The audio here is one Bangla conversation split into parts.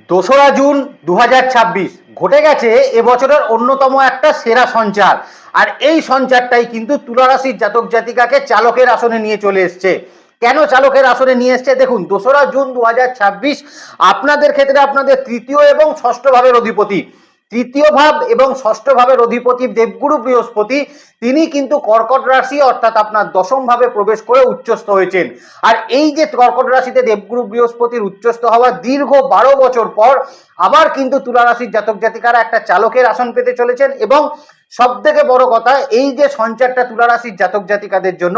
দোসরা জুন 2026 ঘটে গেছে এবছরের অন্যতম একটা সেরা সঞ্চার। আর এই সঞ্চারটাই কিন্তু তুলা রাশির জাতক জাতিকাকে চালকের আসনে নিয়ে চলে এসছে। কেন চালকের আসনে নিয়ে এসছে? দেখুন, দোসরা জুন 2026 আপনাদের ক্ষেত্রে আপনাদের তৃতীয় এবং ষষ্ঠ ভাবের অধিপতি, তৃতীয় ভাব এবং ষষ্ঠ ভাবের অধিপতি দেবগুরু বৃহস্পতি, তিনি কিন্তু কর্কট রাশি অর্থাৎ আপনার দশম ভাবে প্রবেশ করে উচ্চস্থ হয়েছেন। আর এই যে কর্কট রাশিতে দেবগুরু বৃহস্পতির উচ্চস্থ হওয়া দীর্ঘ 12 বছর পর আবার কিন্তু তুলা রাশির জাতক জাতিকারা একটা চালকের আসন পেতে চলেছেন। এবং সব থেকে বড় কথা, এই যে সঞ্চারটা তুলা রাশির জাতক জাতিকাদের জন্য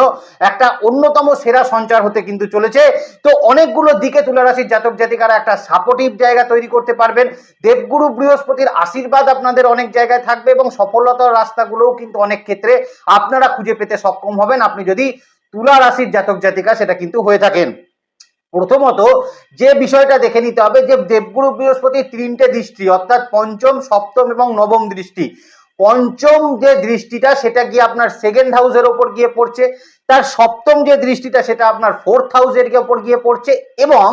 একটা অন্যতম সেরা সঞ্চার হতে কিন্তু চলেছে। তো অনেকগুলো দিকে তুলা রাশির জাতক জাতিকারা একটা সাপোর্টিভ জায়গা তৈরি করতে পারবেন। দেবগুরু বৃহস্পতির আশীর্বাদ আপনাদের অনেক জায়গায় থাকবে এবং সফলতার রাস্তাগুলোও কিন্তু অনেক ক্ষেত্রে আপনারা খুঁজে পেতে সক্ষম হবেন, আপনি যদি তুলা রাশির জাতক জাতিকা সেটা কিন্তু হয়ে থাকেন। প্রথমত যে বিষয়টা দেখে নিতে হবে যে দেবগুরু বৃহস্পতির তিনটে দৃষ্টি, অর্থাৎ পঞ্চম, সপ্তম এবং নবম দৃষ্টি। পঞ্চম যে দৃষ্টিটা সেটা গিয়ে আপনার সেকেন্ড হাউসের ওপর গিয়ে পড়ছে, তার সপ্তম যে দৃষ্টিটা সেটা আপনার ফোর্থ হাউসের ওপর গিয়ে পড়ছে, এবং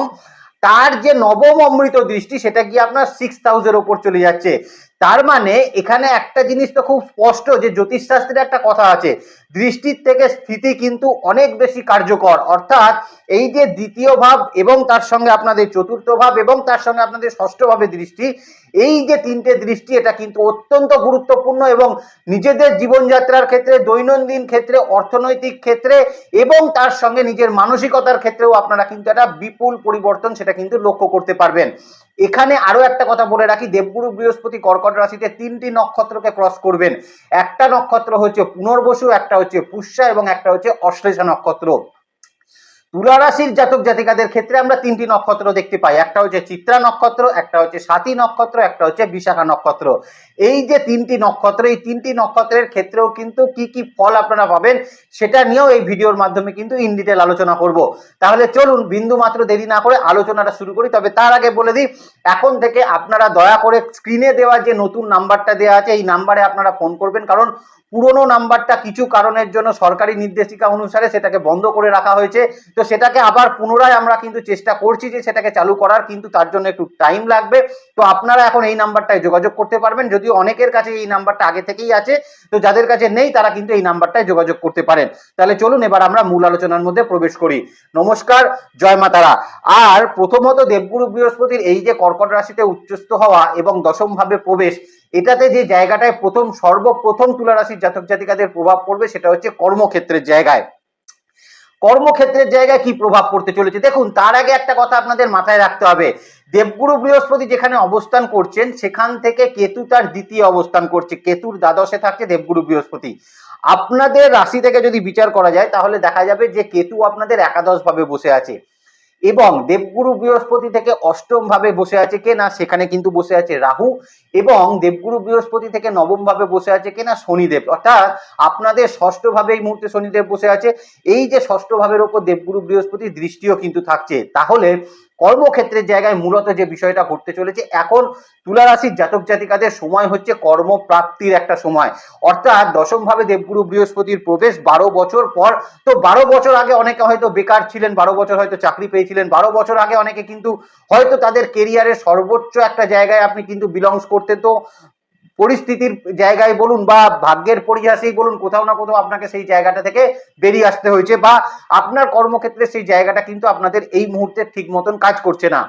তার যে নবম অমৃত দৃষ্টি সেটা গিয়ে আপনার সিক্স হাউসের ওপর চলে যাচ্ছে। তার মানে এখানে একটা জিনিস তো খুব স্পষ্ট যে জ্যোতিষশাস্ত্রে একটা কথা আছে, দৃষ্টির থেকে স্থিতি কিন্তু অনেক বেশি কার্যকর। অর্থাৎ এই যে দ্বিতীয় ভাব এবং তার সঙ্গে আপনাদের চতুর্থ ভাব এবং তার সঙ্গে আপনাদের ষষ্ঠ ভাবে দৃষ্টি, এই যে তিনটে দৃষ্টি এটা কিন্তু অত্যন্ত গুরুত্বপূর্ণ এবং নিজেদের জীবনযাত্রার ক্ষেত্রে, দৈনন্দিন ক্ষেত্রে, অর্থনৈতিক ক্ষেত্রে এবং তার সঙ্গে নিজের মানসিকতার ক্ষেত্রেও আপনারা কিন্তু একটা বিপুল পরিবর্তন সেটা কিন্তু লক্ষ্য করতে পারবেন। এখানে আরো একটা কথা বলে রাখি, দেবগুরু বৃহস্পতি কর্কট রাশিতে তিনটি নক্ষত্রকে ক্রস করবেন। একটা নক্ষত্র হচ্ছে পুনর্বসু, একটা হচ্ছে পুষ্যা এবং একটা হচ্ছে অশ্লেষা নক্ষত্র। তুলা রাশির জাতক জাতিকাদের ক্ষেত্রে আমরা তিনটি নক্ষত্র দেখতে পাই, একটা হচ্ছে চিত্রা নক্ষত্র, একটা হচ্ছে স্বাতী নক্ষত্র, একটা হচ্ছে বিশাখা নক্ষত্র। এই যে তিনটি নক্ষত্র, এই তিনটি নক্ষত্রের ক্ষেত্রেও কিন্তু কি কি ফল আপনারা পাবেন সেটা নিয়েও এই ভিডিওর মাধ্যমে কিন্তু ইন ডিটেল আলোচনা করব। তাহলে চলুন বিন্দু মাত্র দেরি না করে আলোচনাটা শুরু করি। তবে তার আগে বলে দিই, এখন থেকে আপনারা দয়া করে স্ক্রিনে দেওয়া যে নতুন নাম্বারটা দেওয়া আছে এই নাম্বারে আপনারা ফোন করবেন, কারণ পুরনো নাম্বারটা কিছু কারণের জন্য সরকারি নির্দেশিকা অনুসারে সেটাকে বন্ধ করে রাখা হয়েছে। তো সেটাকে আবার পুনরায় আমরা কিন্তু চেষ্টা করছি যে সেটাকে চালু করার, কিন্তু তার জন্য একটু টাইম লাগবে। তো আপনারা এখন এই নাম্বারটায় যোগাযোগ করতে পারবেন, যদিও অনেকের কাছে এই নাম্বারটা আগে থেকেই আছে, তো যাদের কাছে নেই তারা কিন্তু এই নাম্বারটায় যোগাযোগ করতে পারেন। তাহলে চলুন এবার আমরা মূল আলোচনার মধ্যে প্রবেশ করি। নমস্কার, জয় মা তারা। আর প্রথমত দেবগুরু বৃহস্পতির এই যে কর্কট রাশিতে উচ্চস্থ হওয়া এবং দশম ভাবে প্রবেশ, এটাতে যে জায়গাটায় সর্বপ্রথম তুলা রাশির জাতক জাতিকাদের প্রভাব পড়বে সেটা হচ্ছে কর্মক্ষেত্রের জায়গায়। কর্মক্ষেত্রের জায়গায় কি প্রভাব পড়তে চলেছে দেখুন, তার আগে একটা কথা আপনাদের মাথায় রাখতে হবে, দেবগুরু বৃহস্পতি যেখানে অবস্থান করছেন সেখান থেকে কেতু তার দ্বিতীয় অবস্থান করছে, কেতুর দ্বাদশে থাকছে দেবগুরু বৃহস্পতি। আপনাদের রাশি থেকে যদি বিচার করা যায় তাহলে দেখা যাবে যে কেতু আপনাদের একাদশ ভাবে বসে আছে, এবং দেবগুরু বৃহস্পতি থেকে অষ্টম ভাবে বসে আছে কে না, সেখানে কিন্তু বসে আছে রাহু, এবং দেবগুরু বৃহস্পতি থেকে নবম ভাবে বসে আছে কে না, শনিদেব। অর্থাৎ আপনাদের ষষ্ঠ ভাবে এই মুহূর্তে শনিদেব বসে আছে। এই যে ষষ্ঠ ভাবের উপর দেবগুরু বৃহস্পতির দৃষ্টিও কিন্তু থাকছে। তাহলে কর্মক্ষেত্রের জায়গায় মূলত যে বিষয়টা ঘটতে চলেছে, এখন তুলা রাশির জাতক জাতিকাদের সময় হচ্ছে কর্মপ্রাপ্তির একটা সময়। অর্থাৎ দশম ভাবে দেবগুরু বৃহস্পতির প্রবেশ 12 বছর পর। তো 12 বছর আগে অনেকে হয়তো বেকার ছিলেন, 12 বছর হয়তো চাকরি পেয়েছিলেন, 12 বছর আগে অনেকে কিন্তু হয়তো তাদের কেরিয়ারের সর্বোচ্চ একটা জায়গায় আপনি কিন্তু বিলংস করতেন। তো পরিস্থিতির জায়গায় বলুন বা ভাগ্যের পরিহাসেই বলুন, কোথাও না কোথাও আপনাকে সেই জায়গাটা থেকে বেরিয়ে আসতে হয়েছে, বা আপনার কর্মক্ষেত্রে সেই জায়গাটা কিন্তু আপনাদের এই মুহূর্তে ঠিক মতন কাজ করছে না।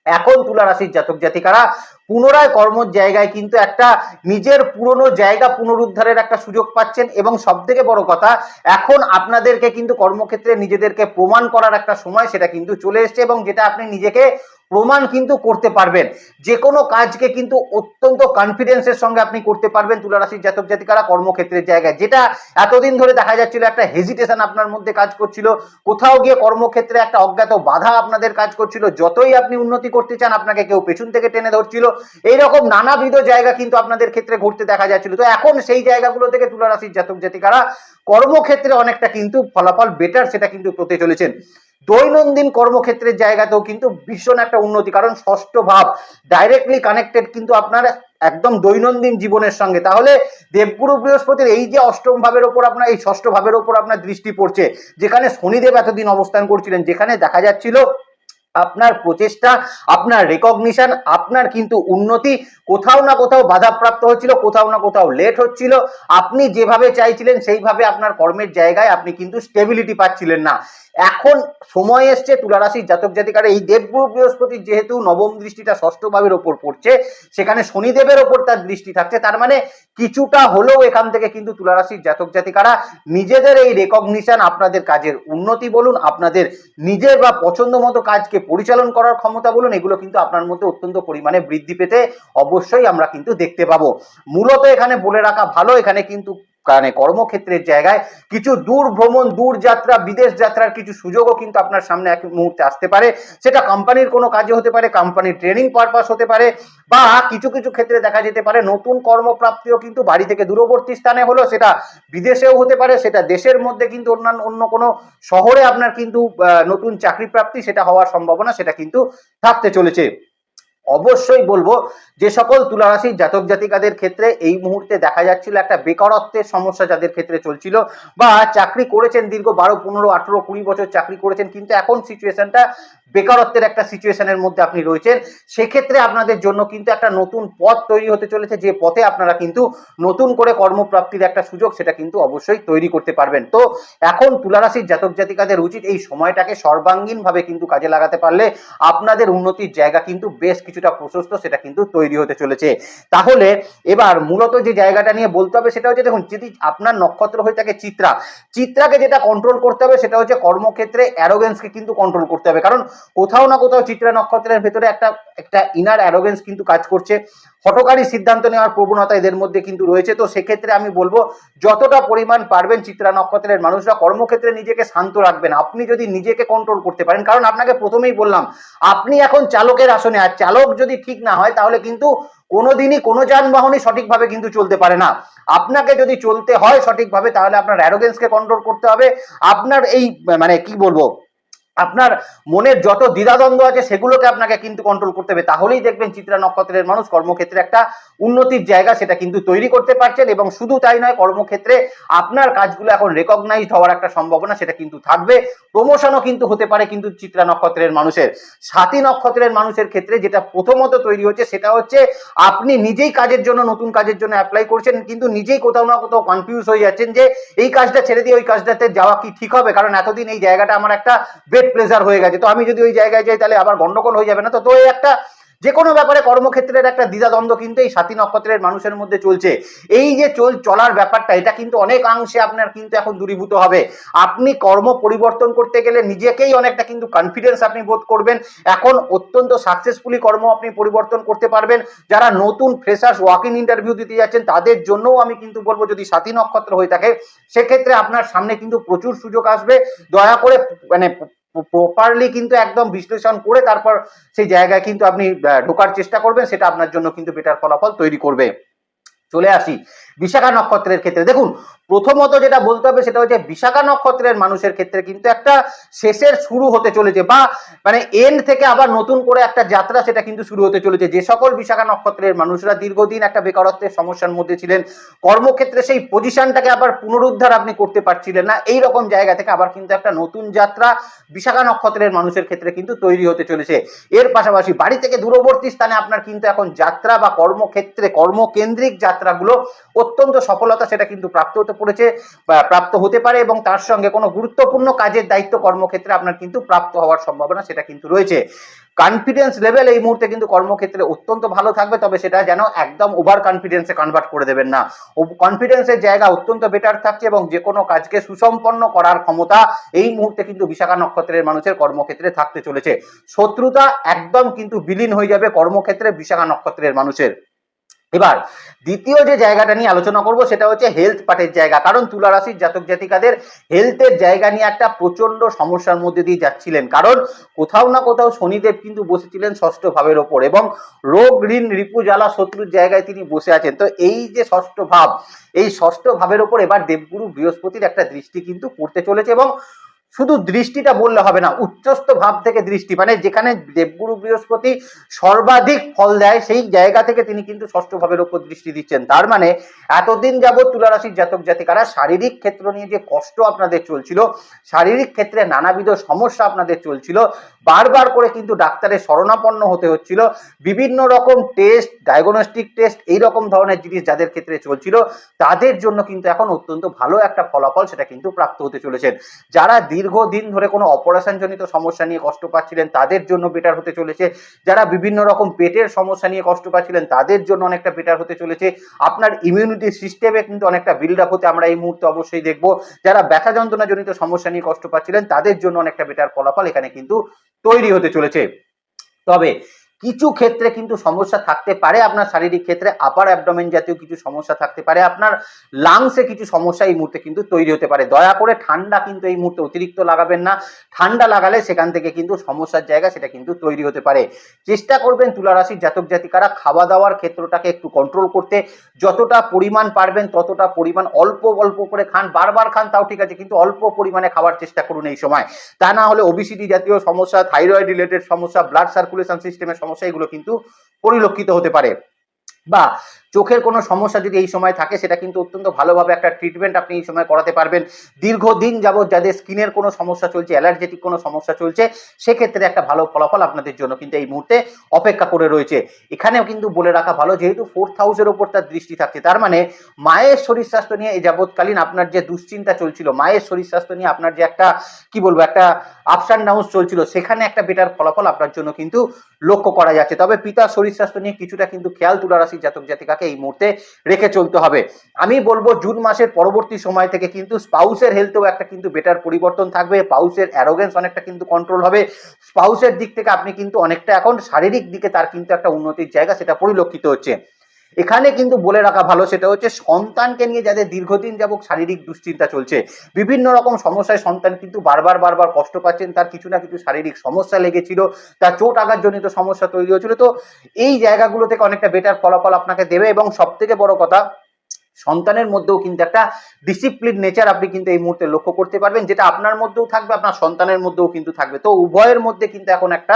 এখন তুলা রাশির জাতক জাতিকারা পুনরায় কর্মের জায়গায় কিন্তু একটা নিজের পুরনো জায়গা পুনরুদ্ধারের একটা সুযোগ পাচ্ছেন, এবং সব থেকে বড় কথা, এখন আপনাদেরকে কিন্তু কর্মক্ষেত্রে নিজেদেরকে প্রমাণ করার একটা সময় সেটা কিন্তু চলে এসছে, এবং যেটা আপনি নিজেকে প্রমাণ কিন্তু করতে পারবেন। যে কোনো কাজকে কিন্তু অত্যন্ত কনফিডেন্সের সঙ্গে আপনি করতে পারবেন তুলা রাশির জাতক জাতিকারা কর্মক্ষেত্রের জায়গায়। যেটা এতদিন ধরে দেখা যাচ্ছিল একটা হেজিটেশন আপনার মধ্যে কাজ করছিল, কোথাও গিয়ে কর্মক্ষেত্রে একটা অজ্ঞাত বাধা আপনাদের কাজ করছিল, যতই আপনি উন্নতি করতে চান আপনাকে কেউ পেছন থেকে টেনে ধরছিল, এইরকম নানাবিধ জায়গা কিন্তু আপনাদের ক্ষেত্রে ঘটতে দেখা যাচ্ছিল। তো এখন সেই জায়গাগুলো থেকে তুলা রাশির জাতক জাতিকারা কর্মক্ষেত্রে অনেকটা কিন্তু ফলাফল বেটার সেটা কিন্তু পেতে চলেছেন। দৈনন্দিন কর্মক্ষেত্রের জায়গাতেও কিন্তু ভীষণ একটা উন্নতি, কারণ ষষ্ঠ ভাব ডাইরেক্টলি কানেক্টেড কিন্তু আপনার একদম দৈনন্দিন জীবনের সঙ্গে। তাহলে দেবগুরু বৃহস্পতির এই যে অষ্টম ভাবের ওপর আপনার, এই ষষ্ঠ ভাবের ওপর আপনার দৃষ্টি পড়ছে, যেখানে শনিদেব এতদিন অবস্থান করছিলেন, যেখানে দেখা যাচ্ছিল আপনার প্রচেষ্টা, আপনার রেকগনিশন, আপনার কিন্তু উন্নতি কোথাও না কোথাও বাধাপ্রাপ্ত হচ্ছিল, কোথাও না কোথাও লেট হচ্ছিল। আপনি যেভাবে চাইছিলেন সেইভাবে আপনার কর্মের জায়গায় আপনি কিন্তু স্টেবিলিটি পাচ্ছিলেন না। এখন সময় এসছে তুলা রাশির জাতক জাতিকারা, এই দেবগুরু বৃহস্পতির যেহেতু নবম দৃষ্টিটা ষষ্ঠ ভাবের ওপর পড়ছে, সেখানে শনিদেবের ওপর তার দৃষ্টি থাকছে, তার মানে কিছুটা হলেও এখান থেকে কিন্তু তুলা রাশির জাতক জাতিকারা নিজেদের এই রেকগনিশন, আপনাদের কাজের উন্নতি বলুন, আপনাদের নিজের বা পছন্দ মতো কাজকে পরিচালন করার ক্ষমতা বলুন, এগুলো কিন্তু আপনার মধ্যে অত্যন্ত পরিমাণে বৃদ্ধি পেতে অবশ্যই আমরা কিন্তু দেখতে পাবো। মূলত এখানে বলে রাখা ভালো, এখানে কিন্তু মানে কর্মক্ষেত্রের জায়গায় কিছু দূর ভ্রমণ, দূর যাত্রা, বিদেশ যাত্রার কিছু সুযোগও কিন্তু আপনার সামনে এক মুহূর্তে আসতে পারে। সেটা কোম্পানির কোনো কাজে হতে পারে, কোম্পানির ট্রেনিং পারপাস হতে পারে, বা কিছু কিছু ক্ষেত্রে দেখা যেতে পারে নতুন কর্মপ্রাপ্তিও কিন্তু বাড়ি থেকে দূরবর্তী স্থানে হলো, সেটা বিদেশেও হতে পারে, সেটা দেশের মধ্যে কিন্তু অন্য কোনো শহরে আপনার কিন্তু নতুন চাকরি প্রাপ্তি সেটা হওয়ার সম্ভাবনা সেটা কিন্তু থাকতে চলেছে। অবশ্যই বলবো যে সকল তুলা রাশির জাতক জাতিকাদের ক্ষেত্রে এই মুহূর্তে দেখা যাচ্ছিল একটা বেকারত্বের সমস্যা যাদের ক্ষেত্রে চলছিল, বা চাকরি করেছেন দীর্ঘ 12, 15, 18, 20 বছর চাকরি করেছেন, কিন্তু এখন সিচুয়েশনটা বেকারত্বের একটা সিচুয়েশনের মধ্যে আপনি রয়েছেন, সেক্ষেত্রে আপনাদের জন্য কিন্তু একটা নতুন পথ তৈরি হতে চলেছে, যে পথে আপনারা কিন্তু নতুন করে কর্মপ্রাপ্তির একটা সুযোগ সেটা কিন্তু অবশ্যই তৈরি করতে পারবেন। তো এখন তুলা রাশির জাতক জাতিকাদের উচিত এই সময়টাকে সর্বাঙ্গীন ভাবে কিন্তু কাজে লাগাতে পারলে আপনাদের উন্নতির জায়গা কিন্তু বেশ কিছুটা প্রশস্ত সেটা কিন্তু তৈরি হতে চলেছে। তাহলে এবার মূলত যে জায়গাটা নিয়ে বলতে হবে সেটা হচ্ছে, দেখুন, যদি আপনার নক্ষত্র হয়ে থাকে চিত্রা, চিত্রাকে যেটা কন্ট্রোল করতে হবে সেটা হচ্ছে কর্মক্ষেত্রে অ্যারোগেন্সকে কিন্তু কন্ট্রোল করতে হবে, কারণ কোথাও না কোথাও চিত্রা নক্ষত্রের ভেতরে একটা ইনার অ্যারোগেন্স কিন্তু কাজ করছে, হঠকারী সিদ্ধান্ত নেওয়ার প্রবণতা এদের মধ্যে কিন্তু রয়েছে। তো সেক্ষেত্রে আমি বলবো যতটা পরিমাণ পারবেন চিত্রা নক্ষত্রের মানুষরা কর্মক্ষেত্রে নিজেকে শান্ত রাখবেন। আপনি যদি নিজেকে কন্ট্রোল করতে পারেন, কারণ আপনাকে প্রথমেই বললাম আপনি এখন চালকের আসনে, আর চালক যদি ঠিক না হয় তাহলে কিন্তু কোনোদিনই কোনো যানবাহনই সঠিকভাবে কিন্তু চলতে পারে না। আপনাকে যদি চলতে হয় সঠিকভাবে তাহলে আপনার অ্যারোগেন্সকে কন্ট্রোল করতে হবে, আপনার এই মানে কি বলবো, আপনার মনের যত দ্বিধাদ্বন্দ্ব আছে সেগুলোকে আপনাকে কিন্তু কন্ট্রোল করতে হবে, তাহলেই দেখবেন চিত্রা নক্ষত্রের মানুষ কর্মক্ষেত্রে একটা উন্নতির জায়গা সেটা কিন্তু তৈরি করতে পারছেন। এবং শুধু তাই নয়, কর্মক্ষেত্রে আপনার কাজগুলো এখন রেকগনাইজড হওয়ার একটা সম্ভাবনা সেটা কিন্তু থাকবে, প্রমোশনও কিন্তু হতে পারে কিন্তু চিত্রা নক্ষত্রের মানুষের। সাথী নক্ষত্রের মানুষের ক্ষেত্রে যেটা প্রথমত তৈরি হচ্ছে সেটা হচ্ছে আপনি নিজেই কাজের জন্য, নতুন কাজের জন্য অ্যাপ্লাই করছেন, কিন্তু নিজেই কোথাও না কোথাও কনফিউজ হয়ে যাচ্ছেন যে এই কাজটা ছেড়ে দিয়ে ওই কাজটাতে যাওয়া কি ঠিক হবে, কারণ এতদিন এই জায়গাটা আমার একটা বেড প্লেজার হয়ে গেছে, তো আমি যদি ওই জায়গায় যাই তাহলে আবার গন্ডগোল হয়ে যাবে না। তো এই একটা যে কোনো ব্যাপারে কর্মক্ষেত্রের একটা দ্বিধাদ্বন্দ্ব কিন্তু এই সাথী নক্ষত্রের মানুষের মধ্যে চলছে। এই যে চলার ব্যাপারটা এটা কিন্তু অনেকাংশে আপনার কিন্তু এখন দূরীভূত হবে। আপনি কর্ম পরিবর্তন করতে গেলে নিজেকেই অনেকটা কিন্তু কনফিডেন্স আপনি বোধ করবেন, এখন অত্যন্ত সাকসেসফুলি কর্ম আপনি পরিবর্তন করতে পারবেন। যারা নতুন ফ্রেশার্স ওয়াক ইন ইন্টারভিউ দিতে যাচ্ছেন তাদের জন্যও আমি কিন্তু বলবো, যদি সাথী নক্ষত্র হয়ে থাকে সেক্ষেত্রে আপনার সামনে কিন্তু প্রচুর সুযোগ আসবে। দয়া করে মানে প্রপারলি কিন্তু একদম বিশ্লেষণ করে তারপর সেই জায়গায় কিন্তু আপনি ঢোকার চেষ্টা করবেন, সেটা আপনার জন্য কিন্তু বেটার ফলাফল তৈরি করবে। চলে আসি বিশাখা নক্ষত্রের ক্ষেত্রে। দেখুন, প্রথমত যেটা বলতে হবে সেটা হচ্ছে বিশাখা নক্ষত্রের মানুষের ক্ষেত্রে কিন্তু একটা শেষের শুরু হতে চলেছে, বা মানে এন্ড থেকে আবার নতুন করে একটা যাত্রা সেটা কিন্তু শুরু হতে চলেছে। যে সকল বিশাখা নক্ষত্রের মানুষরা দীর্ঘদিন একটা বেকারত্বের সমস্যার মধ্যে ছিলেন, কর্মক্ষেত্রে সেই পজিশনটাকে আবার পুনরুদ্ধার আপনি করতে পারছিলেন না, এই রকম জায়গা থেকে আবার কিন্তু একটা নতুন যাত্রা বিশাখা নক্ষত্রের মানুষের ক্ষেত্রে কিন্তু তৈরি হতে চলেছে। এর পাশাপাশি বাড়ি থেকে দূরবর্তী স্থানে আপনার কিন্তু এখন যাত্রা বা কর্মক্ষেত্রে কর্মকেন্দ্রিক যাত্রাগুলো অত্যন্ত সফলতা সেটা কিন্তু প্রাপ্ত হতে পারে, এবং তার সঙ্গে কোনো গুরুত্বপূর্ণ কাজের দায়িত্ব কর্মক্ষেত্রে আপনার কিন্তু প্রাপ্ত হওয়ার সম্ভাবনা সেটা কিন্তু রয়েছে। কনফিডেন্স লেভেল এই মুহূর্তে কিন্তু কর্মক্ষেত্রে অত্যন্ত ভালো থাকবে, তবে সেটা যেন একদম ওভার কনফিডেন্সে কনভার্ট করে দেবেন না। কনফিডেন্সের জায়গা অত্যন্ত বেটার থাকছে, এবং যে কোনো কাজকে সুসম্পন্ন করার ক্ষমতা এই মুহূর্তে কিন্তু বিশাখা নক্ষত্রের মানুষের কর্মক্ষেত্রে থাকতে চলেছে। শত্রুতা একদম কিন্তু বিলীন হয়ে যাবে কর্মক্ষেত্রে বিশাখা নক্ষত্রের মানুষের। এবার দ্বিতীয় যে জায়গাটা নিয়ে আলোচনা করব সেটা হচ্ছে হেলথ পার্টের জায়গা, কারণ তুলা রাশির জাতক জাতিকাদের হেলথের জায়গা নিয়ে একটা প্রচন্ড সমস্যার মধ্যে দিয়ে যাচ্ছিলেন, কারণ কোথাও না কোথাও শনিদেব কিন্তু বসেছিলেন ষষ্ঠ ভাবের ওপর, এবং রোগ ঋণ রিপু জ্বালা শত্রুর জায়গায় তিনি বসে আছেন। তো এই যে ষষ্ঠ ভাব, এই ষষ্ঠ ভাবের ওপর এবার দেবগুরু বৃহস্পতির একটা দৃষ্টি কিন্তু পড়তে চলেছে, এবং শুধু দৃষ্টিটা বললে হবে না, উচ্চস্থ ভাব থেকে দৃষ্টি, মানে যেখানে দেবগুরু বৃহস্পতি সর্বাধিক ফল দেয় সেই জায়গা থেকে তিনি কিন্তু ষষ্ঠ ভাবের উপর দৃষ্টি দিচ্ছেন। তার মানে এতদিন যাবৎ তুলা রাশির জাতক জাতিকারা শারীরিক ক্ষেত্র নিয়ে যে কষ্ট আপনাদের চলছিল, শারীরিক ক্ষেত্রে নানাবিধ সমস্যা আপনাদের চলছিল, বারবার করে কিন্তু ডাক্তারের শরণাপন্ন হতে হচ্ছিল, বিভিন্ন রকম টেস্ট, ডায়াগনস্টিক টেস্ট, এই রকম ধরনের জিনিস যাদের ক্ষেত্রে চলছিল তাদের জন্য কিন্তু এখন অত্যন্ত ভালো একটা ফলাফল সেটা কিন্তু প্রাপ্ত হতে চলেছেন। যারা দীর্ঘদিন ধরে কোনো অপারেশন জনিত সমস্যা নিয়ে কষ্ট পাচ্ছিলেন তাদের জন্য বেটার হতে চলেছে, যারা বিভিন্ন রকম পেটের সমস্যা নিয়ে কষ্ট পাচ্ছিলেন তাদের জন্য অনেকটা বেটার হতে চলেছে, আপনার ইমিউনিটি সিস্টেমে কিন্তু অনেকটা বিল্ড আপ হতে আমরা এই মুহূর্তে অবশ্যই দেখব, যারা ব্যথা যন্ত্রণা জনিত সমস্যা নিয়ে কষ্ট পাচ্ছিলেন তাদের জন্য অনেকটা বেটার ফলাফল এখানে কিন্তু তৈরি হতে চলেছে। তবে কিছু ক্ষেত্রে কিন্তু সমস্যা থাকতে পারে আপনার শারীরিক ক্ষেত্রে, আপার অ্যাবডোমেন জাতীয় কিছু সমস্যা থাকতে পারে, আপনার লাংসে কিছু সমস্যা এই মুহূর্তে কিন্তু তৈরি হতে পারে। দয়া করে ঠান্ডা কিন্তু এই মুহূর্তে অতিরিক্ত লাগাবেন না, ঠান্ডা লাগালে সেখান থেকে কিন্তু সমস্যার জায়গা সেটা কিন্তু তৈরি হতে পারে। চেষ্টা করবেন তুলা রাশির জাতক জাতিকারা খাওয়া দাওয়ার ক্ষেত্রটাকে একটু কন্ট্রোল করতে, যতটা পরিমাণ পারবেন ততটা পরিমাণ অল্প অল্প করে খান, বারবার খান তাও ঠিক আছে কিন্তু অল্প পরিমাণে খাওয়ার চেষ্টা করুন এই সময়। তা না হলে ওবিসিটি জাতীয় সমস্যা, থাইরয়েড রিলেটেড সমস্যা, ব্লাড সার্কুলেশন সিস্টেমের সমস্যা এগুলো কিন্তু পরিলক্ষিত হতে পারে। বা চোখের কোনো সমস্যা যদি এই সময় থাকে সেটা কিন্তু অত্যন্ত ভালোভাবে একটা ট্রিটমেন্ট আপনি এই সময় করাতে পারবেন। দীর্ঘদিন যাবত যাদের স্কিনের কোনো সমস্যা চলছে, অ্যালার্জেটিক কোনো সমস্যা চলছে, সেক্ষেত্রে একটা ভালো ফলাফল আপনাদের জন্য কিন্তু এই মুহূর্তে অপেক্ষা করে রয়েছে। এখানেও কিন্তু বলে রাখা ভালো, যেহেতু 4th হাউসের ওপর তার দৃষ্টি থাকছে, তার মানে মায়ের শরীর স্বাস্থ্য নিয়ে এই যাবৎকালীন আপনার যে দুশ্চিন্তা চলছিল, মায়ের শরীর স্বাস্থ্য নিয়ে আপনার যে একটা কি বলবো একটা আপস অ্যান্ড ডাউনস চলছিল, সেখানে একটা বেটার ফলাফল আপনার জন্য কিন্তু লক্ষ্য করা যাচ্ছে। তবে পিতার শরীর স্বাস্থ্য নিয়ে কিছুটা কিন্তু খেয়াল তুলা রাশির জাতক জাতিকাকে এই মুহূর্তে রেখে চলতে হবে। আমি বলবো জুন মাসের পরবর্তী সময় থেকে কিন্তু স্পাউসের হেলথেও একটা কিন্তু বেটার পরিবর্তন থাকবে, স্পাউসের অ্যারোগেন্স অনেকটা কিন্তু কন্ট্রোল হবে, স্পাউসের দিক থেকে আপনি কিন্তু অনেকটা এখন শারীরিক দিকে তার কিন্তু একটা উন্নতির জায়গা সেটা পরিলক্ষিত হচ্ছে। এখানে কিন্তু বলে রাখা ভালো, সেটা হচ্ছে সন্তানকে নিয়ে যাদের দীর্ঘদিন যাবত শারীরিক দুশ্চিন্তা চলছে, বিভিন্ন রকম সমস্যায় সন্তান কিন্তু বারবার বারবার কষ্ট পাচ্ছেন, তার কিছু না কিছু শারীরিক সমস্যা লেগেছিল, তার চোট আঘাতজনিত সমস্যা তৈরি হয়েছিল, তো এই জায়গাগুলো থেকে অনেকটা বেটার ফলাফল আপনাকে দেবে। এবং সব থেকে বড় কথা, সন্তানের মধ্যেও কিন্তু একটা ডিসিপ্লিন নেচার আপনি কিন্তু এই মুহূর্তে লক্ষ্য করতে পারবেন, যেটা আপনার মধ্যেও থাকবে, আপনার সন্তানের মধ্যেও কিন্তু থাকবে। তো উভয়ের মধ্যে কিন্তু এখন একটা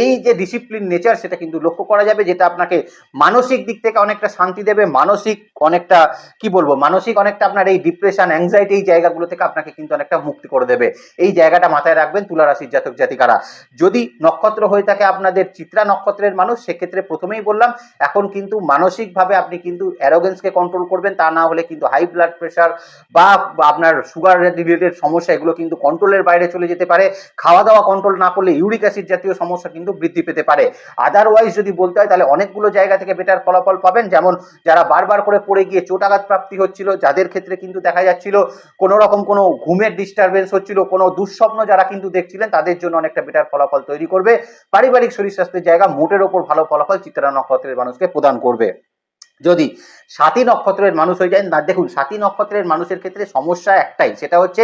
এই যে ডিসিপ্লিন নেচার সেটা কিন্তু লক্ষ্য করা যাবে, যেটা আপনাকে মানসিক দিক থেকে অনেকটা শান্তি দেবে, মানসিক অনেকটা কি বলবো মানসিক অনেকটা আপনার এই ডিপ্রেশন, অ্যাংজাইটি এই জায়গাগুলো থেকে আপনাকে কিন্তু অনেকটা মুক্তি করে দেবে। এই জায়গাটা মাথায় রাখবেন তুলা রাশির জাতক জাতিকারা। যদি নক্ষত্র হয়ে থাকে আপনাদের চিত্রা নক্ষত্রের মানুষ, সেক্ষেত্রে প্রথমেই বললাম এখন কিন্তু মানসিকভাবে আপনি কিন্তু অ্যারোগেন্সকে কন্ট্রোল করবেন, তা না হলে কিন্তু হাই ব্লাড প্রেশার বা আপনার সুগার রিলেটেড সমস্যা এগুলো কিন্তু কন্ট্রোলের বাইরে চলে যেতে পারে। খাওয়া দাওয়া কন্ট্রোল না করলে ইউরিক অ্যাসিড জাতীয় সমস্যা কিন্তু বৃদ্ধি পেতে পারে। আদারওয়াইজ যদি বলতে হয় তাহলে অনেকগুলো জায়গা থেকে বেটার ফলাফল পাবেন, যেমন যারা বারবার করে পড়ে গিয়ে চোট আঘাত প্রাপ্তি হচ্ছিল, যাদের ক্ষেত্রে কিন্তু দেখা যাচ্ছিল কোনো রকম কোনো ঘুমের ডিস্টারবেন্স হচ্ছিল, কোনো দুঃস্বপ্ন যারা কিন্তু দেখছিলেন তাদের জন্য অনেকটা বেটার ফলাফল তৈরি করবে। পারিবারিক শরীর স্বাস্থ্যের জায়গা মোটের ওপর ভালো ফলাফল চিত্রা নক্ষত্রের মানুষকে প্রদান করবে। যদি সাথী নক্ষত্রের মানুষ হয়ে যায় না, দেখুন সাথী নক্ষত্রের মানুষের ক্ষেত্রে সমস্যা একটাই, সেটা হচ্ছে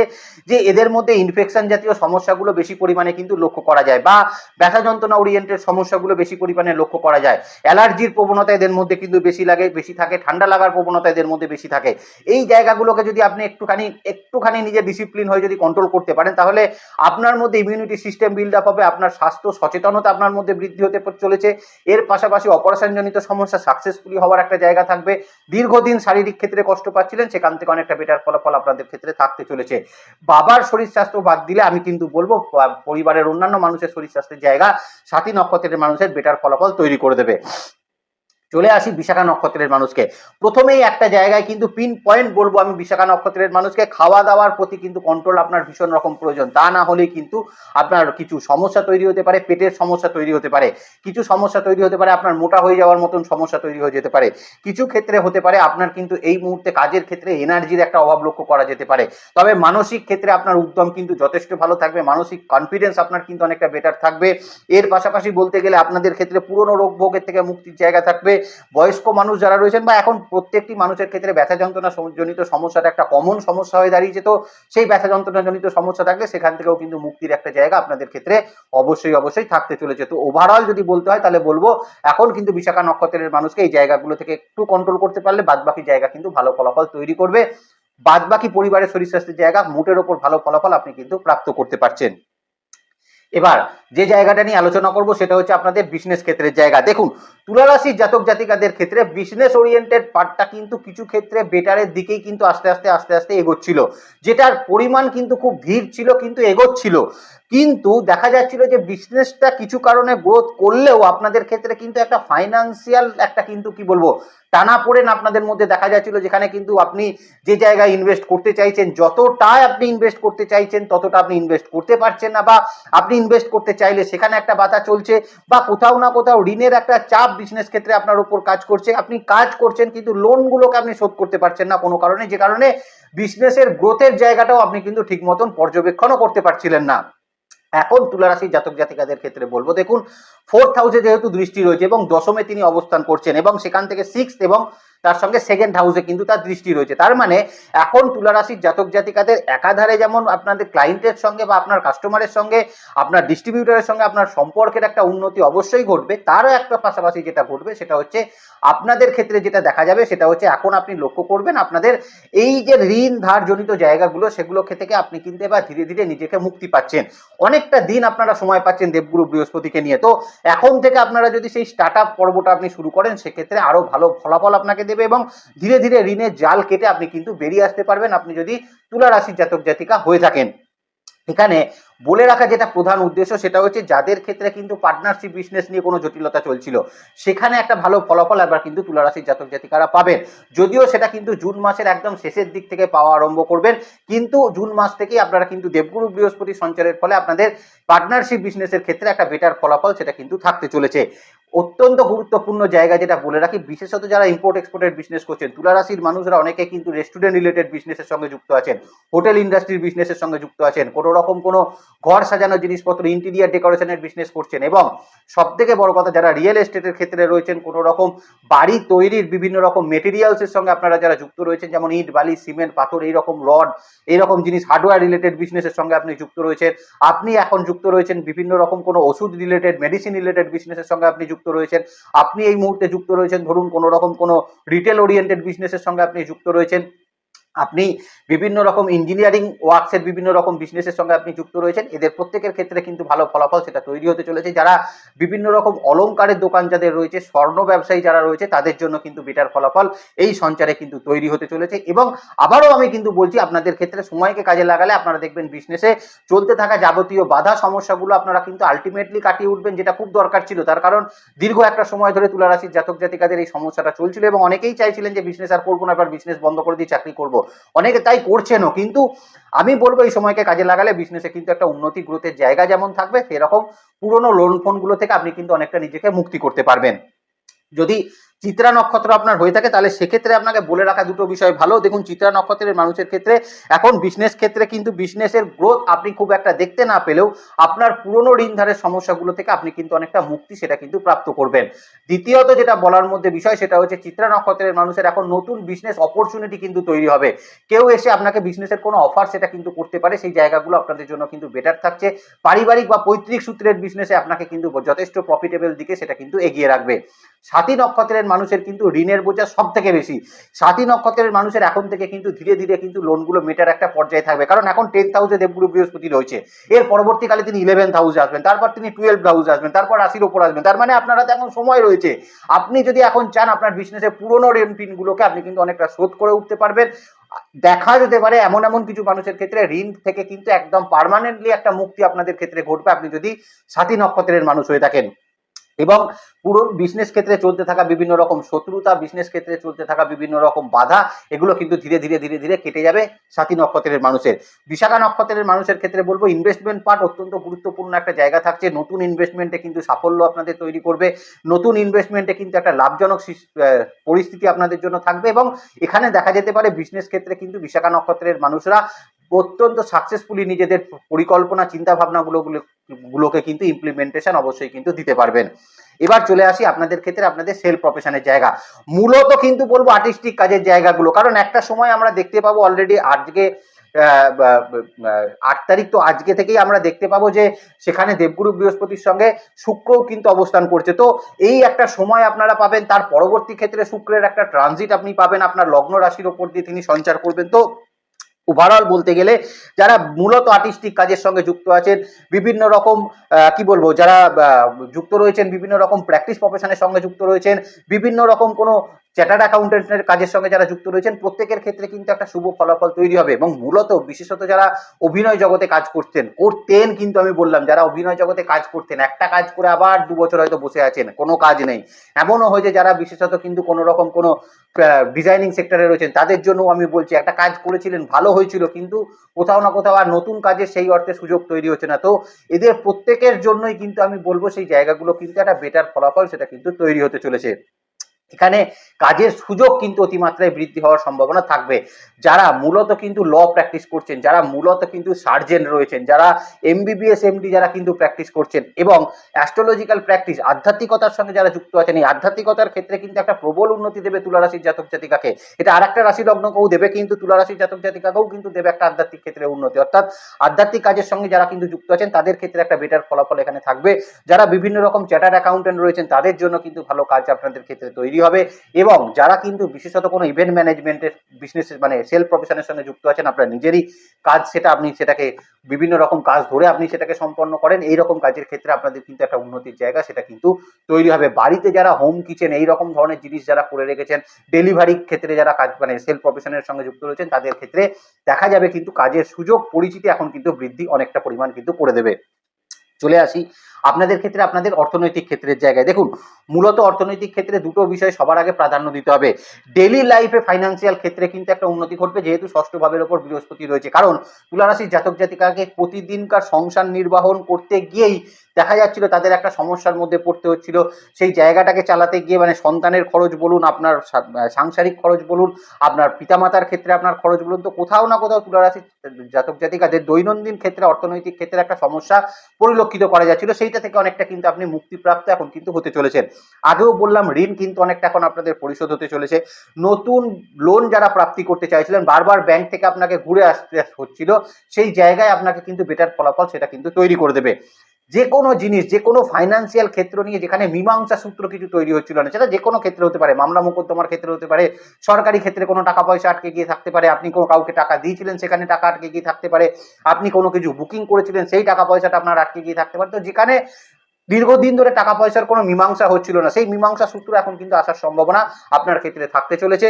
যে এদের মধ্যে ইনফেকশন জাতীয় সমস্যাগুলো বেশি পরিমাণে কিন্তু লক্ষ্য করা যায়, বা ব্যথা যন্ত্রণা ওরিয়েন্টেড সমস্যাগুলো বেশি পরিমাণে লক্ষ্য করা যায়, অ্যালার্জির প্রবণতা এদের মধ্যে কিন্তু বেশি থাকে, ঠান্ডা লাগার প্রবণতা এদের মধ্যে বেশি থাকে। এই জায়গাগুলোকে যদি আপনি একটুখানি নিজে ডিসিপ্লিন হয়ে যদি কন্ট্রোল করতে পারেন, তাহলে আপনার মধ্যে ইমিউনিটি সিস্টেম বিল্ড আপ হবে, আপনার স্বাস্থ্য সচেতনতা আপনার মধ্যে বৃদ্ধি হতে চলেছে। এর পাশাপাশি অপারেশন জনিত সমস্যা সাকসেসফুলি হওয়ার একটা জায়গা থাকবে। দীর্ঘদিন শারীরিক ক্ষেত্রে কষ্ট পাচ্ছিলেন, সেখান থেকে অনেকটা বেটার ফলাফল আপনাদের ক্ষেত্রে থাকতে চলেছে। বাবার শরীর স্বাস্থ্য বাদ দিলে আমি কিন্তু বলবো পরিবারের অন্যান্য মানুষের শরীর স্বাস্থ্যের জায়গা সাথী নক্ষত্রের মানুষের বেটার ফলাফল তৈরি করে দেবে। চলে আসি বিশাখা নক্ষত্রের মানুষকে। প্রথমেই একটা জায়গায় কিন্তু পিন পয়েন্ট বলবো আমি বিশাখা নক্ষত্রের মানুষকে, খাওয়া দাওয়ার প্রতি কিন্তু কন্ট্রোল আপনার ভীষণ রকম প্রয়োজন, তা না হলে কিন্তু আপনার কিছু সমস্যা তৈরি হতে পারে, পেটের সমস্যা তৈরি হতে পারে, কিছু সমস্যা তৈরি হতে পারে, আপনার মোটা হয়ে যাওয়ার মতন সমস্যা তৈরি হয়ে যেতে পারে, কিছু ক্ষেত্রে হতে পারে আপনার কিন্তু এই মুহূর্তে কাজের ক্ষেত্রে এনার্জির একটা অভাব লক্ষ্য করা যেতে পারে। তবে মানসিক ক্ষেত্রে আপনার উদ্যম কিন্তু যথেষ্ট ভালো থাকবে, মানসিক কনফিডেন্স আপনার কিন্তু অনেকটা বেটার থাকবে। এর পাশাপাশি বলতে গেলে আপনাদের ক্ষেত্রে পুরনো রোগ ভোগের থেকে মুক্তির জায়গা থাকবে। বয়স্ক মানুষ যারা রয়েছেন বা এখন প্রত্যেকটি মানুষের ক্ষেত্রে ব্যথা যন্ত্রণা জনিত সমস্যাটা একটা কমন সমস্যা হয়ে দাঁড়িয়েছে, তো সেই ব্যথা যন্ত্রণা জনিত সমস্যা থাকলে সেখান থেকেও কিন্তু মুক্তির একটা জায়গা আপনাদের ক্ষেত্রে অবশ্যই থাকতে চলেছে। তো ওভারঅল যদি বলতে হয় তাহলে বলবো এখন কিন্তু বিশাখা নক্ষত্রের মানুষকে এই জায়গাগুলো থেকে একটু কন্ট্রোল করতে পারলে বাদবাকি জায়গা কিন্তু ভালো ফলাফল তৈরি করবে। বাদ বাকি পরিবারের শরীর স্বাস্থ্যের জায়গা মোটের ওপর ভালো ফলাফল আপনি কিন্তু প্রাপ্ত করতে পারছেন। এবার যে জায়গাটা নিয়ে আলোচনা করব সেটা হচ্ছে আপনাদের বিজনেস ক্ষেত্রের জায়গা। দেখুন, তুলা রাশির জাতক জাতিকাদের ক্ষেত্রে বিজনেস ওরিয়েন্টেড পার্টটা কিন্তু কিছু ক্ষেত্রে বেটারের দিকেই কিন্তু আস্তে আস্তে এগোচ্ছিল, যেটার পরিমাণ কিন্তু খুব ধীর ছিল কিন্তু এগোচ্ছিল। কিন্তু দেখা যাচ্ছিল যে বিজনেসটা কিছু কারণে গ্রোথ করলেও আপনাদের ক্ষেত্রে কিন্তু একটা ফাইন্যান্সিয়াল একটা কিন্তু কি বলবো টানাপোড়েন আপনাদের মধ্যে দেখা যাচ্ছিল, যেখানে কিন্তু আপনি যে জায়গায় ইনভেস্ট করতে চাইছেন, যতটাই আপনি ইনভেস্ট করতে চাইছেন ততটা আপনি ইনভেস্ট করতে পারছেন না, বা আপনি ইনভেস্ট করতে চাইলে সেখানে একটা বাধা চলছে, বা কোথাও না কোথাও ঋণের একটা চাপ বিজনেস ক্ষেত্রে আপনার উপর কাজ করছে। আপনি কাজ করছেন কিন্তু লোনগুলোকে আপনি শোধ করতে পারছেন না কোনো কারণে, যে কারণে বিজনেসের গ্রোথের জায়গাটাও আপনি কিন্তু ঠিক মতন পর্যবেক্ষণও করতে পারছিলেন না। এখন তুলা রাশির জাতক জাতিকাদের ক্ষেত্রে বলবো, দেখুন 4th হাউসে যেহেতু দৃষ্টি রয়েছে এবং দশমে তিনি অবস্থান করছেন, এবং সেখান থেকে 6th এবং তার সঙ্গে 2nd হাউসে কিন্তু তার দৃষ্টি রয়েছে। তার মানে এখন তুলা রাশির জাতক জাতিকাদের একাধারে যেমন আপনাদের ক্লায়েন্টের সঙ্গে বা আপনার কাস্টমারের সঙ্গে, আপনার ডিস্ট্রিবিউটরের সঙ্গে আপনার সম্পর্কের একটা উন্নতি অবশ্যই ঘটবে, তারও একটা পাশাপাশি যেটা ঘটবে সেটা হচ্ছে আপনাদের ক্ষেত্রে যেটা দেখা যাবে সেটা হচ্ছে এখন আপনি লক্ষ্য করবেন আপনাদের এই যে ঋণ ধার জনিত জায়গাগুলো সেগুলো থেকে আপনি কিন্তু এবার ধীরে ধীরে নিজেকে মুক্তি পাচ্ছেন। অনেকটা দিন আপনারা সময় পাচ্ছেন দেবগুরু বৃহস্পতিকে নিয়ে। তো এখন থেকে আপনারা যদি সেই স্টার্ট আপ পর্বটা আপনি শুরু করেন সেক্ষেত্রে আরো ভালো ফলাফল আপনাকে দেবে, এবং ধীরে ধীরে ঋণের জাল কেটে আপনি কিন্তু বেরিয়ে আসতে পারবেন, আপনি যদি তুলা রাশির জাতক জাতিকা হয়ে থাকেন। এখানে বলে রাখা যেটা প্রধান উদ্দেশ্য সেটা হচ্ছে যাদের ক্ষেত্রে কিন্তু পার্টনারশিপ বিজনেস নিয়ে কোনো জটিলতা চলছিল সেখানে একটা ভালো ফলাফল এবার কিন্তু তুলা রাশির জাতক জাতিকারা পাবেন। যদিও সেটা কিন্তু জুন মাসের একদম শেষের দিক থেকে পাওয়া আরম্ভ করবেন, কিন্তু জুন মাস থেকেই আপনারা কিন্তু দেবগুরু বৃহস্পতি সঞ্চারের ফলে আপনাদের পার্টনারশিপ বিজনেসের ক্ষেত্রে একটা বেটার ফলাফল সেটা কিন্তু থাকতে চলেছে। অত্যন্ত গুরুত্বপূর্ণ জায়গা যেটা বলে রাখি, বিশেষত যারা ইম্পোর্ট এক্সপোর্টের বিজনেস করছেন, তুলা রাশির মানুষরা অনেকে কিন্তু রেস্টুরেন্ট রিলেটেড বিজনেসের সঙ্গে যুক্ত আছেন, হোটেল ইন্ডাস্ট্রির বিজনেসের সঙ্গে যুক্ত আছেন, কোনো রকম কোনো ঘর সাজানো জিনিসপত্র ইন্টেরিয়ার ডেকোরেশনের বিজনেস করছেন, এবং সব থেকে বড় কথা যারা রিয়েল এস্টেটের ক্ষেত্রে রয়েছেন, কোনো রকম বাড়ি তৈরির বিভিন্ন রকম মেটেরিয়ালসের সঙ্গে আপনারা যারা যুক্ত রয়েছেন, যেমন ইট বালি সিমেন্ট পাথর এইরকম রড এইরকম জিনিস হার্ডওয়্যার রিলেটেড বিজনেসের সঙ্গে আপনি যুক্ত রয়েছেন, আপনি এখন যুক্ত রয়েছেন বিভিন্ন রকম কোনো ওষুধ রিলেটেড মেডিসিন রিলেটেড বিজনেসের সঙ্গে আপনি যুক্ত রয়েছেন, আপনি এই মুহূর্তে যুক্ত রয়েছেন ধরুন কোনো রকম কোনো রিটেল ওরিয়েন্টেড বিজনেসের সঙ্গে আপনি যুক্ত রয়েছেন, আপনি বিভিন্ন রকম ইঞ্জিনিয়ারিং ওয়ার্কসের বিভিন্ন রকম বিজনেসের সঙ্গে আপনি যুক্ত রয়েছেন, এদের প্রত্যেকের ক্ষেত্রে কিন্তু ভালো ফলাফল সেটা তৈরি হতে চলেছে। যারা বিভিন্ন রকম অলংকারের দোকান যাদের রয়েছে, স্বর্ণ ব্যবসায়ী যারা রয়েছে, তাদের জন্য কিন্তু বেটার ফলাফল এই সঞ্চারে কিন্তু তৈরি হতে চলেছে। এবং আবারও আমি কিন্তু বলছি আপনাদের ক্ষেত্রে সময়কে কাজে লাগালে আপনারা দেখবেন বিজনেসে চলতে থাকা যাবতীয় বাধা সমস্যাগুলো আপনারা কিন্তু আলটিমেটলি কাটিয়ে উঠবেন, যেটা খুব দরকার ছিল। তার কারণ দীর্ঘ একটা সময় ধরে তুলা রাশির জাতক জাতিকাদের এই সমস্যাটা চলছিল এবং অনেকেই চাইছিলেন যে বিজনেস আর করবো না, এবার বিজনেস বন্ধ করে দিয়ে চাকরি করব, অনেকে তাই করছেনও। কিন্তু আমি বলবো এই সময়কে কাজে লাগালে বিজনেসে কিন্তু একটা উন্নতি গ্রোথের জায়গা যেমন থাকবে, সেরকম পুরোনো লোন ফোনগুলো থেকে আপনি কিন্তু অনেকটা নিজেকে মুক্তি করতে পারবেন। যদি চিত্রা নক্ষত্র আপনার হয়ে থাকে তাহলে সেক্ষেত্রে আপনাকে বলে রাখা দুটো বিষয় ভালো। দেখুন, চিত্রা নক্ষত্রের মানুষের ক্ষেত্রে এখন বিজনেস ক্ষেত্রে কিন্তু বিজনেসের গ্রোথ আপনি খুব একটা দেখতে না পেলেও আপনার পুরনো ঋণ ধারের সমস্যাগুলো থেকে আপনি কিন্তু অনেকটা মুক্তি সেটা কিন্তু প্রাপ্ত করবেন। দ্বিতীয়ত যেটা বলার মধ্যে বিষয় সেটা হচ্ছে চিত্রা নক্ষত্রের মানুষের এখন নতুন বিজনেস অপরচুনিটি কিন্তু তৈরি হবে। কেউ এসে আপনাকে বিজনেসের কোনো অফার সেটা কিন্তু করতে পারে, সেই জায়গাগুলো আপনাদের জন্য কিন্তু বেটার থাকছে। পারিবারিক বা পৈতৃক সূত্রের বিজনেসে আপনাকে কিন্তু যথেষ্ট প্রফিটেবল দিকে সেটা কিন্তু এগিয়ে রাখবে। সাথী নক্ষত্রের মানুষের কিন্তু ঋণের বোঝা সব থেকে বেশি। সাথী নক্ষত্রের মানুষের এখন থেকে কিন্তু ধীরে ধীরে কিন্তু লোনগুলো মেটার একটা পর্যায়ে থাকবে, কারণ এখন 10th হাউসে দেবগুরু বৃহস্পতি রয়েছে, এর পরবর্তীকালে তিনি 11th হাউসে আসবেন, তারপর তিনি 12th হাউসে আসবেন, তারপর রাশির ওপর আসবেন। তার মানে আপনারা তো এখন সময় রয়েছে, আপনি যদি এখন চান আপনার বিজনেসের পুরনো ঋণগুলোকে আপনি কিন্তু অনেকটা শোধ করে উঠতে পারবেন। দেখা যেতে পারে এমন এমন কিছু মানুষের ক্ষেত্রে ঋণ থেকে কিন্তু একদম পার্মানেন্টলি একটা মুক্তি আপনাদের ক্ষেত্রে ঘটবে, আপনি যদি সাথী নক্ষত্রের মানুষ হয়ে থাকেন। এবং পুরো বিজনেস ক্ষেত্রে চলতে থাকা বিভিন্ন রকম শত্রুতা, বিজনেস ক্ষেত্রে চলতে থাকা বিভিন্ন রকম বাধা, এগুলো কিন্তু ধীরে ধীরে ধীরে ধীরে কেটে যাবে সাথী নক্ষত্রের মানুষের। বিশাখা নক্ষত্রের মানুষের ক্ষেত্রে বলবো ইনভেস্টমেন্ট পার্ট অত্যন্ত গুরুত্বপূর্ণ একটা জায়গা থাকছে। নতুন ইনভেস্টমেন্টে কিন্তু সাফল্য আপনাদের তৈরি করবে, নতুন ইনভেস্টমেন্টে কিন্তু একটা লাভজনক পরিস্থিতি আপনাদের জন্য থাকবে। এবং এখানে দেখা যেতে পারে বিজনেস ক্ষেত্রে কিন্তু বিশাখা নক্ষত্রের মানুষরা অত্যন্ত সাকসেসফুলি নিজেদের পরিকল্পনা চিন্তা ভাবনাগুলোকে কিন্তু ইমপ্লিমেন্টেশন অবশ্যই কিন্তু দিতে পারবেন। এবার চলে আসি আপনাদের ক্ষেত্রে আপনাদের সেল প্রফেশনের জায়গা, মূলত কিন্তু বলবো আর্টিস্টিক কাজের জায়গাগুলো। কারণ একটা সময় আমরা দেখতে পাবো অলরেডি আজকে 8 তারিখ, তো আজকে থেকেই আমরা দেখতে পাবো যে সেখানে দেবগুরু বৃহস্পতির সঙ্গে শুক্রও কিন্তু অবস্থান করছে। তো এই একটা সময় আপনারা পাবেন, তার পরবর্তী ক্ষেত্রে শুক্রের একটা ট্রানজিট আপনি পাবেন, আপনার লগ্ন রাশির ওপর দিয়ে তিনি সঞ্চার করবেন। তো ওভারঅল বলতে গেলে যারা মূলত আর্টিস্টিক কাজের সঙ্গে যুক্ত আছেন, বিভিন্ন রকম কি বলবো, যারা যুক্ত রয়েছেন, বিভিন্ন রকম প্র্যাকটিস প্রফেশনের সঙ্গে যুক্ত রয়েছেন, বিভিন্ন রকম কোনো চার্টার্ড অ্যাকাউন্টেন্টের কাজের সঙ্গে যারা যুক্ত রয়েছেন, প্রত্যেকের ক্ষেত্রে কিন্তু একটা শুভ ফলাফল তৈরি হবে। এবং মূলত বিশেষত যারা অভিনয় জগতে কাজ করতেন, কিন্তু আমি বললাম যারা অভিনয় জগতে কাজ করতেন, একটা কাজ করে আবার 2 বছর হয়তো বসে আছেন, কোনো কাজ নেই, এমনও হয়েছে যারা বিশেষত কিন্তু কোনো রকম কোনো ডিজাইনিং সেক্টরে রয়েছেন, তাদের জন্য আমি বলছি একটা কাজ করেছিলেন, ভালো হয়েছিল, কিন্তু কোথাও না কোথাও আর নতুন কাজের সেই অর্থে সুযোগ তৈরি হচ্ছে না। তো এদের প্রত্যেকের জন্যই কিন্তু আমি বলবো সেই জায়গাগুলো কিন্তু একটা বেটার ফলাফল সেটা কিন্তু তৈরি হতে চলেছে। এখানে কাজের সুযোগ কিন্তু অতিমাত্রায় বৃদ্ধি হওয়ার সম্ভাবনা থাকবে। যারা মূলত কিন্তু ল প্র্যাকটিস করছেন, যারা মূলত কিন্তু সার্জেন রয়েছেন, যারা এমবিবিএস এমডি যারা কিন্তু প্র্যাকটিস করছেন, এবং অ্যাস্ট্রোলজিক্যাল প্র্যাকটিস আধ্যাত্মিকতার সঙ্গে যারা যুক্ত আছেন, এই আধ্যাত্মিকতার ক্ষেত্রে কিন্তু একটা প্রবল উন্নতি দেবে তুলা রাশির জাতক জাতিকাকে। এটা আর একটা রাশি লগ্নকেও দেবে, কিন্তু তুলা রাশির জাতক জাতিকাকেও কিন্তু দেবে একটা আধ্যাত্মিক ক্ষেত্রে উন্নতি। অর্থাৎ আধ্যাত্মিক কাজের সঙ্গে যারা কিন্তু যুক্ত আছেন তাদের ক্ষেত্রে একটা বেটার ফলাফল এখানে থাকবে। যারা বিভিন্ন রকম চার্টার্ড অ্যাকাউন্টেন্ট রয়েছেন তাদের জন্য কিন্তু ভালো কাজ আপনাদের ক্ষেত্রে তৈরি হবে। এবং যারা কিন্তু বিশেষত কোনো ইভেন্ট ম্যানেজমেন্টের বিজনেস মানে সেল প্রফেশনের সঙ্গে যুক্ত আছেন, আপনার নিজেরই কাজ, সেটা আপনি সেটাকে বিভিন্ন রকম কাজ ধরে আপনি সেটাকে সম্পন্ন করেন, এই রকম কাজের ক্ষেত্রে আপনাদের কিন্তু একটা উন্নতির জায়গা সেটা কিন্তু তৈরি হবে। বাড়িতে যারা হোম কিচেন এই রকম ধরনের জিনিস যারা করে রেখেছেন, ডেলিভারি ক্ষেত্রে যারা কাজ মানে সেল প্রফেশনের সঙ্গে যুক্ত রয়েছেন, তাদের ক্ষেত্রে দেখা যাবে কিন্তু কাজের সুযোগ পরিচিতি এখন কিন্তু বৃদ্ধি অনেকটা পরিমাণ কিন্তু করে দেবে। চলে আসি আপনাদের ক্ষেত্রে আপনাদের অর্থনৈতিক ক্ষেত্রের জায়গায়। দেখুন, মূলত অর্থনৈতিক ক্ষেত্রে দুটো বিষয় সবার আগে প্রাধান্য দিতে হবে। ডেইলি লাইফে ফাইন্যান্সিয়াল ক্ষেত্রে কিন্তু একটা উন্নতি ঘটবে, যেহেতু ষষ্ঠ ভাবের ওপর বৃহস্পতি রয়েছে। কারণ তুলা রাশির জাতক জাতিকাকে প্রতিদিনকার সংসার নির্বাহন করতে গিয়েই দেখা যাচ্ছিল তাদের একটা সমস্যার মধ্যে পড়তে হচ্ছিল। সেই জায়গাটাকে চালাতে গিয়ে মানে সন্তানের খরচ বলুন, আপনার সাংসারিক খরচ বলুন, আপনার পিতামাতার ক্ষেত্রে আপনার খরচ বলুন, তো কোথাও না কোথাও তুলা রাশির জাতক জাতিকাদের দৈনন্দিন ক্ষেত্রে অর্থনৈতিক ক্ষেত্রে একটা সমস্যা পরিলক্ষিত করা যাচ্ছিল। সেইটা থেকে অনেকটা কিন্তু আপনি মুক্তিপ্রাপ্ত এখন কিন্তু হতে চলেছেন। আগেও বললাম ঋণ কিন্তু অনেকটা এখন আপনাদের পরিশোধ হতে চলেছে। নতুন লোন যারা প্রাপ্তি করতে চাইছিলেন, বারবার ব্যাংক থেকে আপনাকে ঘুরে আসতে হচ্ছিল, সেই জায়গায় আপনাকে কিন্তু বেটার ফলাফল সেটা কিন্তু তৈরি করে দেবে। যে কোনো জিনিস, যে কোনো ফাইন্যান্সিয়াল ক্ষেত্র নিয়ে যেখানে মীমাংসা সূত্র কিছু তৈরি হচ্ছিল না, সেটা যে কোনো ক্ষেত্রে হতে পারে, মামলা মোকদ্দমার ক্ষেত্রে হতে পারে, সরকারি ক্ষেত্রে কোনো টাকা পয়সা আটকে গিয়ে থাকতে পারে, আপনি কোনো কাউকে টাকা দিয়েছিলেন সেখানে টাকা আটকে গিয়ে থাকতে পারে, আপনি কোনো কিছু বুকিং করেছিলেন সেই টাকা পয়সাটা আপনার আটকে গিয়ে থাকতে পারে। তো যেখানে দীর্ঘদিন ধরে টাকা পয়সার কোনো মীমাংসা হচ্ছিল না, সেই মীমাংসা সূত্র এখন কিন্তু আসার সম্ভাবনা আপনার ক্ষেত্রে থাকতে চলেছে।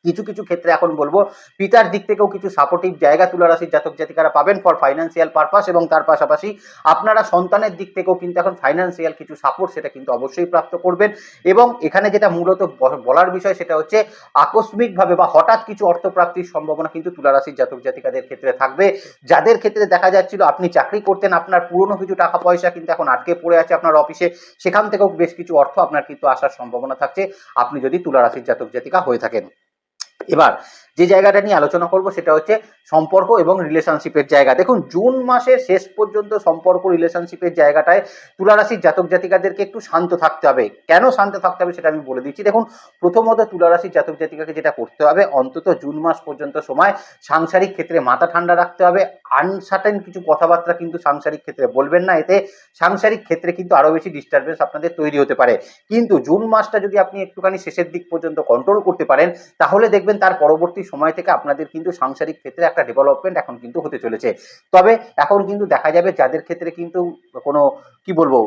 কিছু কিছু ক্ষেত্রে এখন বলবো পিতার দিক থেকেও কিছু সাপোর্টিভ জায়গা তুলা রাশির জাতক জাতিকারা পাবেন ফর ফাইন্যান্সিয়াল পারপাস, এবং তার পাশাপাশি আপনারা সন্তানের দিক থেকেও কিন্তু এখন ফাইন্যান্সিয়াল কিছু সাপোর্ট সেটা কিন্তু অবশ্যই প্রাপ্ত করবেন। এবং এখানে যেটা মূলত বলার বিষয় সেটা হচ্ছে আকস্মিকভাবে বা হঠাৎ কিছু অর্থপ্রাপ্তির সম্ভাবনা কিন্তু তুলা রাশির জাতক জাতিকাদের ক্ষেত্রে থাকবে। যাদের ক্ষেত্রে দেখা যাচ্ছিল আপনি চাকরি করতেন, আপনার পুরনো কিছু টাকা পয়সা কিন্তু এখন আটকে পড়ে আছে আপনার অফিসে, সেখান থেকেও বেশ কিছু অর্থ আপনার কিন্তু আসার সম্ভাবনা থাকছে, আপনি যদি তুলা রাশির জাতক জাতিকা হয়ে থাকেন। এবার যে জায়গাটা নিয়ে আলোচনা করব সেটা হচ্ছে সম্পর্ক এবং রিলেশনশিপের জায়গা। দেখুন, জুন মাসের শেষ পর্যন্ত সম্পর্ক রিলেশনশিপের জায়গাটায় তুলা রাশির জাতক জাতিকাদেরকে একটু শান্ত থাকতে হবে। কেন শান্ত থাকতে হবে সেটা আমি বলে দিচ্ছি। দেখুন, প্রথমত তুলা রাশির জাতক জাতিকাকে যেটা করতে হবে, অন্তত জুন মাস পর্যন্ত সময় সাংসারিক ক্ষেত্রে মাথা ঠান্ডা রাখতে হবে। আনসার্টেন কিছু কথাবার্তা কিন্তু সাংসারিক ক্ষেত্রে বলবেন না, এতে সাংসারিক ক্ষেত্রে কিন্তু আরো বেশি ডিস্টারবেন্স আপনাদের তৈরি হতে পারে। কিন্তু জুন মাসটা যদি আপনি একটুখানি শেষের দিক পর্যন্ত কন্ট্রোল করতে পারেন, তাহলে দেখবেন তার পরবর্তী সময় থেকে আপনাদের কিন্তু সাংসারিক ক্ষেত্রে একটা ডেভেলপমেন্ট এখন কিন্তু হতে চলেছে। তবে এখন কিন্তু দেখা যাবে যাদের ক্ষেত্রে কিন্তু কোনো কি বলবো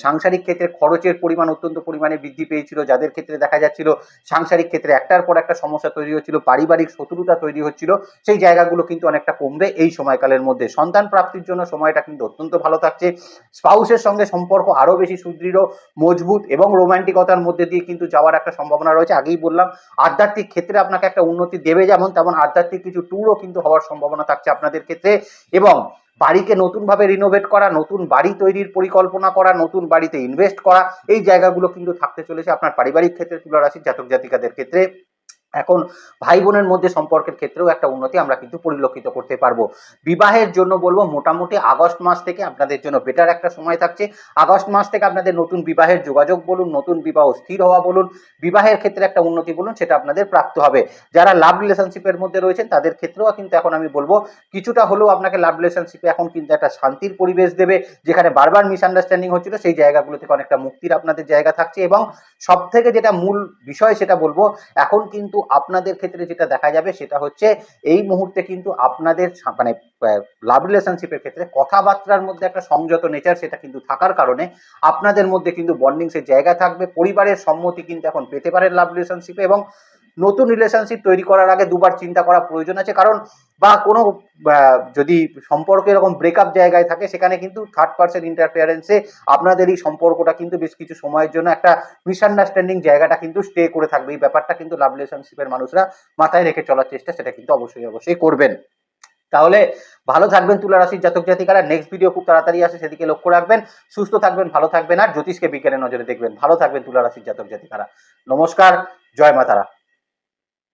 সাংসারিক ক্ষেত্রে খরচের পরিমাণ অত্যন্ত পরিমাণে বৃদ্ধি পেয়েছিল, যাদের ক্ষেত্রে দেখা যাচ্ছিল সাংসারিক ক্ষেত্রে একটার পর একটা সমস্যা তৈরি হচ্ছিল, পারিবারিক শত্রুতা তৈরি হচ্ছিল, সেই জায়গাগুলো কিন্তু অনেকটা কমবে এই সময়কালের মধ্যে। সন্তান প্রাপ্তির জন্য সময়টা কিন্তু অত্যন্ত ভালো থাকছে। স্পাউসের সঙ্গে সম্পর্ক আরো বেশি সুদৃঢ়, মজবুত এবং রোমান্টিকতার মধ্যে দিয়ে কিন্তু যাওয়ার একটা সম্ভাবনা রয়েছে। আগেই বললাম আধ্যাত্মিক ক্ষেত্রে আপনাকে একটা উন্নতি দেবে, যেমন তেমন আধ্যাত্মিক কিছু ট্যুরও কিন্তু হওয়ার সম্ভাবনা থাকছে আপনাদের ক্ষেত্রে। এবং বাড়িকে নতুনভাবে রিনোভেট করা, নতুন বাড়ি তৈরির পরিকল্পনা করা, নতুন বাড়িতে ইনভেস্ট করা, এই জায়গাগুলো কিন্তু থাকতে চলেছে আপনার পারিবারিক ক্ষেত্রে তুলা রাশির জাতক জাতিকাদের ক্ষেত্রে। এখন ভাই বোনের মধ্যে সম্পর্কের ক্ষেত্রেও একটা উন্নতি আমরা কিন্তু পরিলক্ষিত করতে পারবো। বিবাহের জন্য বলবো মোটামুটি আগস্ট মাস থেকে আপনাদের জন্য বেটার একটা সময় থাকছে। আগস্ট মাস থেকে আপনাদের নতুন বিবাহের যোগাযোগ বলুন, নতুন বিবাহ স্থির হওয়া বলুন, বিবাহের ক্ষেত্রে একটা উন্নতি বলুন, সেটা আপনাদের প্রাপ্ত হবে। যারা লাভ রিলেশনশিপের মধ্যে রয়েছেন তাদের ক্ষেত্রেও কিন্তু এখন আমি বলবো কিছুটা হলেও আপনাকে লাভ রিলেশনশিপে এখন কিন্তু একটা শান্তির পরিবেশ দেবে। যেখানে বারবার মিসআন্ডারস্ট্যান্ডিং হচ্ছিল সেই জায়গাগুলো থেকে অনেকটা মুক্তির আপনাদের জায়গা থাকছে। এবং সব থেকে যেটা মূল বিষয় সেটা বলবো, এখন কিন্তু আপনাদের ক্ষেত্রে যেটা দেখা যাবে সেটা হচ্ছে এই মুহূর্তে কিন্তু আপনাদের মানে লাভ রিলেশনশিপের ক্ষেত্রে কথাবার্তার মধ্যে একটা সংযত নেচার সেটা কিন্তু থাকার কারণে আপনাদের মধ্যে কিন্তু বন্ডিংসের জায়গা থাকবে। পরিবারের সম্মতি কিন্তু এখন পেতে পারেন লাভ রিলেশনশিপে, এবং নতুন রিলেশনশিপ তৈরি করার আগে দুবার চিন্তা করা প্রয়োজন আছে। কারণ বা কোনো যদি সম্পর্ক এরকম ব্রেকআপ জায়গায় থাকে, সেখানে কিন্তু থার্ড পার্সন ইন্টারফেয়ারেন্সে আপনাদের এই সম্পর্কটা কিন্তু বেশ কিছু সময়ের জন্য একটা মিসআন্ডারস্ট্যান্ডিং জায়গাটা কিন্তু স্টে করে থাকবে। এই ব্যাপারটা কিন্তু লাভ রিলেশনশিপের মানুষরা মাথায় রেখে চলার চেষ্টা সেটা কিন্তু অবশ্যই করবেন। তাহলে ভালো থাকবেন তুলা রাশির জাতক জাতিকারা। নেক্সট ভিডিও খুব তাড়াতাড়ি আসে, সেদিকে লক্ষ্য রাখবেন। সুস্থ থাকবেন, ভালো থাকবেন, আর জ্যোতিষকে বিজ্ঞানের নজরে দেখবেন। ভালো থাকবেন তুলা রাশির জাতক জাতিকারা। নমস্কার, জয় মা তারা।